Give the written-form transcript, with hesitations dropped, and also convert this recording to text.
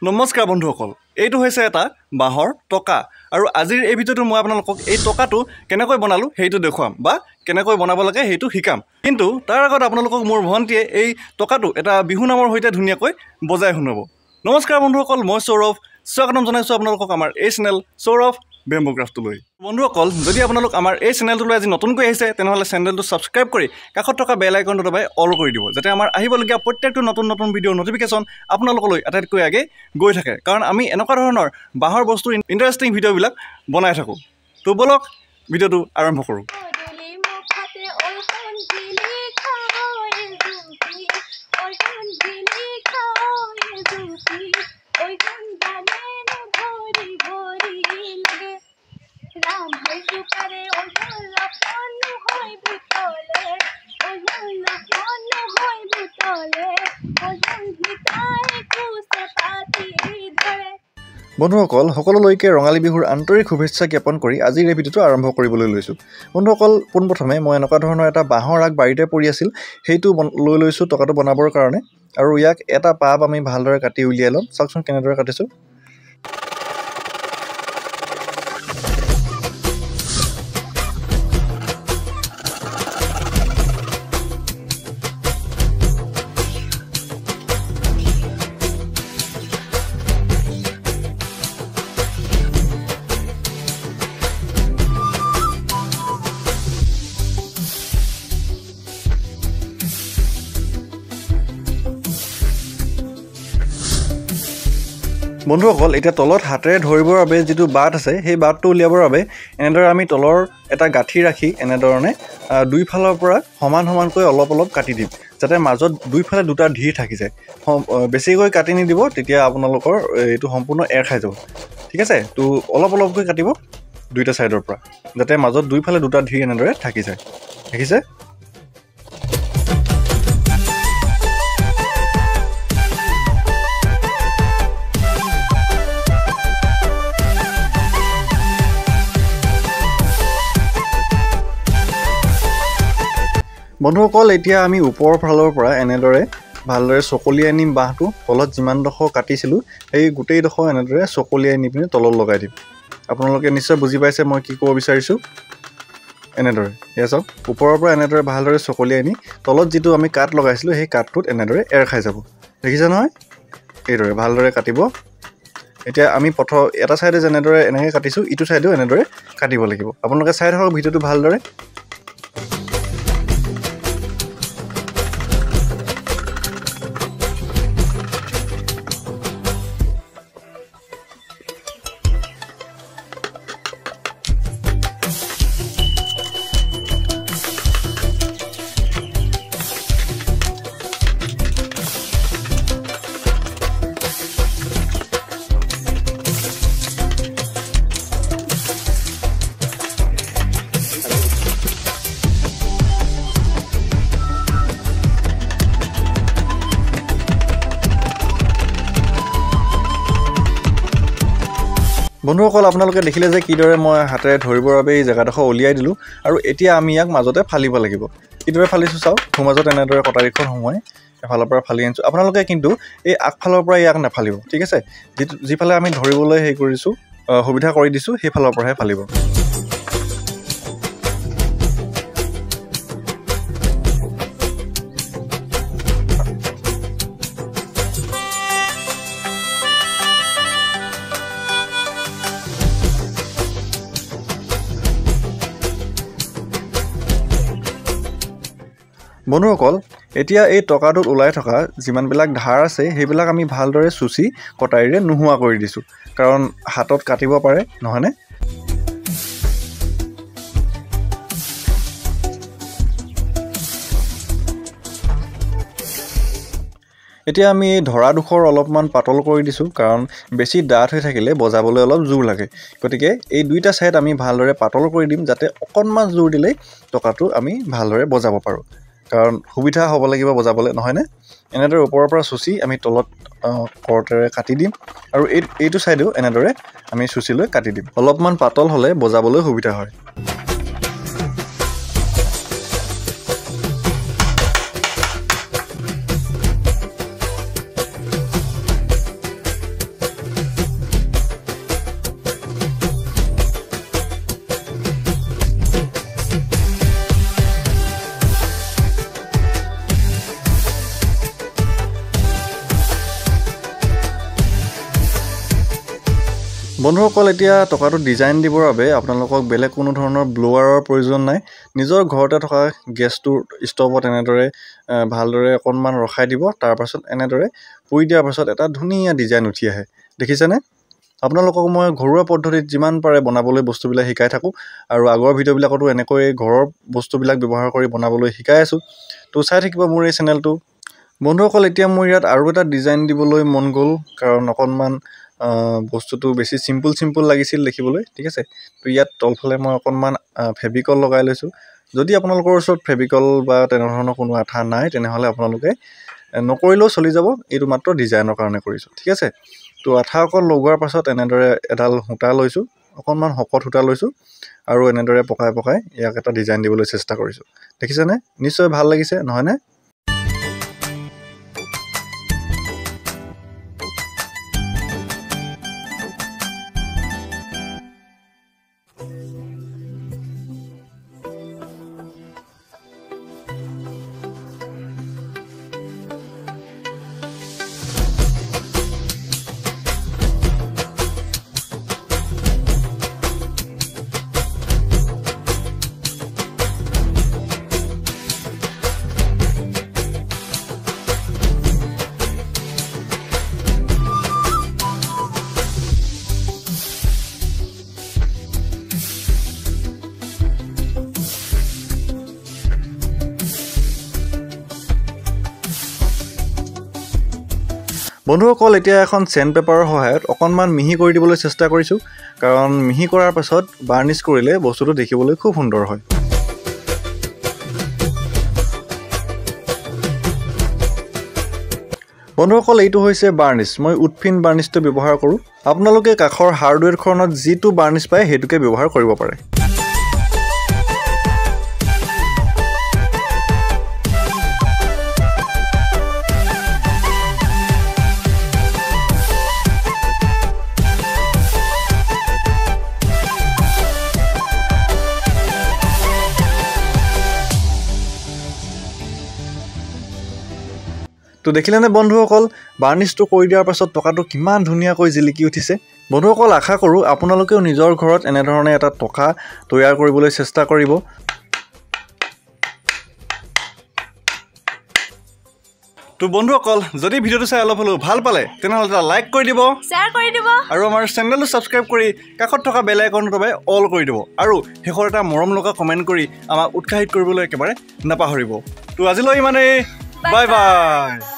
নমস্কাৰ বন্ধুসকল, এইটো হৈছে এটা বাঁহৰ টকা আৰু আজিৰ এই ভিডিঅ'টো মই আপোনালোকক এই টকাটো কেনেকৈ বনালোঁ সেইটো দেখুৱাম বা কেনেকৈ বনাব লাগে সেইটো শিকাম। কিন্তু তাৰ আগত আপোনালোকক মোৰ ভণ্টিয়ে এই টকাটো এটা বিহু নামৰ সৈতে ধুনীয়াকৈ বজাই শুনাব। নমস্কাৰ বন্ধুসকল, মই সৌৰভ, স্বাগতম জনাইছোঁ আপোনালোকক আমাৰ এই চেনেল সৌৰভ বেম্বো ক্ৰাফ্টলৈ। বন্ধুসকল, যদি আপোনালোক আমাৰ এই চেনেলটোলৈ আজি নতুনকৈ আহিছে তেনেহ'লে চেনেলটো ছাবস্ক্ৰাইব কৰি কাষত থকা বেল আইকনটো দবাই অল কৰি দিব, যাতে আমাৰ আহিবলগীয়া প্ৰত্যেকটো নতুন নতুন ভিডিঅ'ৰ নটিফিকেশ্যন আপোনালোকলৈ আটাইতকৈ আগে গৈ থাকে, কাৰণ আমি এনেকুৱা ধৰণৰ বাঁহৰ বস্তুৰ ইণ্টাৰেষ্টিং ভিডিঅ'বিলাক বনাই থাকোঁ। তো বলক ভিডিঅ'টো আৰম্ভ কৰোঁ। বন্ধুসকল, সকলোলৈকে ৰঙালী বিহুৰ আন্তৰিক শুভেচ্ছা জ্ঞাপন কৰি আজিৰ এই ভিডিঅ'টো আৰম্ভ কৰিবলৈ লৈছোঁ। বন্ধুসকল, পোনপ্ৰথমে মই এনেকুৱা ধৰণৰ এটা বাঁহৰ আগ বাৰীতে পৰি আছিল, সেইটো লৈ লৈছোঁ টকাটো বনাবৰ কাৰণে। আৰু ইয়াক এটা পাব আমি ভালদৰে কাটি উলিয়াই ল'ম। চাওকচোন কেনেদৰে কাটিছোঁ। বন্ধুসকল, এতিয়া তলত হাতেৰে ধৰিবৰ বাবে যিটো বাট আছে সেই বাটটো উলিয়াবৰ বাবে এনেদৰে আমি তলৰ এটা গাঁঠি ৰাখি এনেধৰণে দুইফালৰ পৰা সমান সমানকৈ অলপ অলপ কাটি দিম, যাতে মাজত দুইফালে দুটা ধীৰ থাকি যায়। বেছিকৈ কাটি নিদিব, তেতিয়া আপোনালোকৰ এইটো সম্পূৰ্ণ এৰ খাই যাব। ঠিক আছে, তো অলপ অলপকৈ কাটিব দুইটা ছাইডৰ পৰা, যাতে মাজত দুইফালে দুটা ধীৰ এনেদৰে থাকি যায়। দেখিছে? বন্ধুসকল, এতিয়া আমি ওপৰৰ ফালৰ পৰা এনেদৰে ভালদৰে চকলিয়াই নিম বাঁহটো। তলত যিমানডোখৰ কাটিছিলোঁ সেই গোটেইডোখৰ এনেদৰে চকলিয়াই নি পিনি তলত লগাই দিম। আপোনালোকে নিশ্চয় বুজি পাইছে মই কি ক'ব বিচাৰিছোঁ। এনেদৰে এয়া চাওক, ওপৰৰ পৰা এনেদৰে ভালদৰে চকলিয়াই নি তলত যিটো আমি কাঠ লগাইছিলোঁ সেই কাঠটোত এনেদৰে এৰ খাই যাব। দেখিছে নহয়? এইদৰে ভালদৰে কাটিব। এতিয়া আমি প্ৰথম এটা ছাইডে যেনেদৰে এনেকৈ কাটিছোঁ, ইটো ছাইডেও এনেদৰে কাটিব লাগিব। আপোনালোকে চাই থাকক ভিডিঅ'টো ভালদৰে। বন্ধুসকল, আপোনালোকে দেখিলে যে কিদৰে মই হাতেৰে ধৰিবৰ বাবে এই জেগাডোখৰ উলিয়াই দিলোঁ, আৰু এতিয়া আমি ইয়াক মাজতে ফালিব লাগিব। কিদৰে ফালিছোঁ চাওক, সোঁমাজত এনেদৰে কটাৰীখন সোমোৱাই এফালৰ পৰা ফালি আনিছোঁ। আপোনালোকে কিন্তু এই আগফালৰ পৰা ইয়াক নাফালিব। ঠিক আছে, যিফালে আমি ধৰিবলৈ হেৰি কৰিছোঁ, সুবিধা কৰি দিছোঁ, সেইফালৰ পৰাহে ফালিব। বন্ধুসকল, এতিয়া এই টকাটোত ওলাই থকা যিমানবিলাক ধাৰ আছে সেইবিলাক আমি ভালদৰে চুচি কটাৰীৰে নোহোৱা কৰি দিছোঁ, কাৰণ হাতত কাটিব পাৰে, নহয়নে? এতিয়া আমি এই ধৰাডোখৰ অলপমান পাতল কৰি দিছোঁ, কাৰণ বেছি ডাঠ হৈ থাকিলে বজাবলৈ অলপ জোৰ লাগে। গতিকে এই দুইটা ছাইড আমি ভালদৰে পাতল কৰি দিম, যাতে অকণমান জোৰ দিলেই টকাটো আমি ভালদৰে বজাব পাৰোঁ, কাৰণ সুবিধা হ'ব লাগিব বজাবলৈ, নহয়নে? এনেদৰে ওপৰৰ পৰা চুচি আমি তলত কৰতেৰে কাটি দিম, আৰু এইটো ছাইডেও এনেদৰে আমি চুচি লৈ কাটি দিম। অলপমান পাতল হ'লে বজাবলৈ সুবিধা হয়। বন্ধুসকল এতিয়া টকাটো ডিজাইন দিবৰ বাবে আপোনালোকক বেলেগ কোনো ধৰণৰ ব্লোৱাৰৰ প্ৰয়োজন নাই নিজৰ ঘৰতে থকা গেছটোৰ ষ্টভত এনেদৰে ভালদৰে অকণমান ৰখাই দিব তাৰ পাছত এনেদৰে পুৰি দিয়াৰ পাছত এটা ধুনীয়া ডিজাইন উঠি আহে দেখিছেনে আপোনালোকক মই ঘৰুৱা পদ্ধতিত যিমান পাৰে বনাবলৈ বস্তুবিলাক শিকাই থাকোঁ আৰু আগৰ ভিডিঅ'বিলাকতো এনেকৈ ঘৰৰ বস্তুবিলাক ব্যৱহাৰ কৰি বনাবলৈ শিকাই আছোঁ তো চাই থাকিব মোৰ এই চেনেলটো বন্ধুসকল এতিয়া মোৰ ইয়াত আৰু এটা ডিজাইন দিবলৈ মন গ'ল কাৰণ অকণমান বস্তুটো বেছি চিম্পল লাগিছিল দেখিবলৈ ঠিক আছে তো ইয়াত তলফালে মই অকণমান ফেভিকল লগাই লৈছোঁ যদি আপোনালোকৰ ওচৰত ফেভিকল বা তেনেধৰণৰ কোনো আঠা নাই তেনেহ'লে আপোনালোকে নকৰিলেও চলি যাব এইটো মাত্ৰ ডিজাইনৰ কাৰণে কৰিছোঁ ঠিক আছে তো আঠা অকল লগোৱাৰ পাছত এনেদৰে এডাল সূতা লৈছোঁ অকণমান শকত সূতা লৈছোঁ আৰু এনেদৰে পকাই ইয়াক এটা ডিজাইন দিবলৈ চেষ্টা কৰিছোঁ দেখিছেনে নিশ্চয় ভাল লাগিছে নহয়নে বন্ধুসকল এতিয়া এখন চেণ্ড পেপাৰৰ সহায়ত অকণমান মিহি কৰি দিবলৈ চেষ্টা কৰিছোঁ কাৰণ মিহি কৰাৰ পাছত বাৰ্নিছ কৰিলে বস্তুটো দেখিবলৈ খুব সুন্দৰ হয় বন্ধুসকল এইটো হৈছে বাৰ্নিছ মই উডফিন বাৰ্নিছটো ব্যৱহাৰ কৰোঁ আপোনালোকে কাষৰ হাৰ্ডৱেৰখনত যিটো বাৰ্নিছ পায় সেইটোকে ব্যৱহাৰ কৰিব পাৰে তো দেখিলেনে বন্ধুসকল বাৰ্নিছটো কৰি দিয়াৰ পাছত টকাটো কিমান ধুনীয়াকৈ জিলিকি উঠিছে বন্ধুসকল আশা কৰোঁ আপোনালোকেও নিজৰ ঘৰত এনেধৰণে এটা টকা তৈয়াৰ কৰিবলৈ চেষ্টা কৰিব তো বন্ধুসকল যদি ভিডিঅ'টো চাই অলপ হ'লেও ভাল পালে তেনেহ'লে এটা লাইক কৰি দিব শ্বেয়াৰ কৰি দিব আৰু আমাৰ চেনেলটো ছাবস্ক্ৰাইব কৰি কাষত থকা বেল আইকনটো দবাই অল কৰি দিব আৰু শেষৰ এটা মৰম লগা কমেণ্ট কৰি আমাক উৎসাহিত কৰিবলৈ একেবাৰে নাপাহৰিব তো আজিলৈ ইমানেই বাই বাই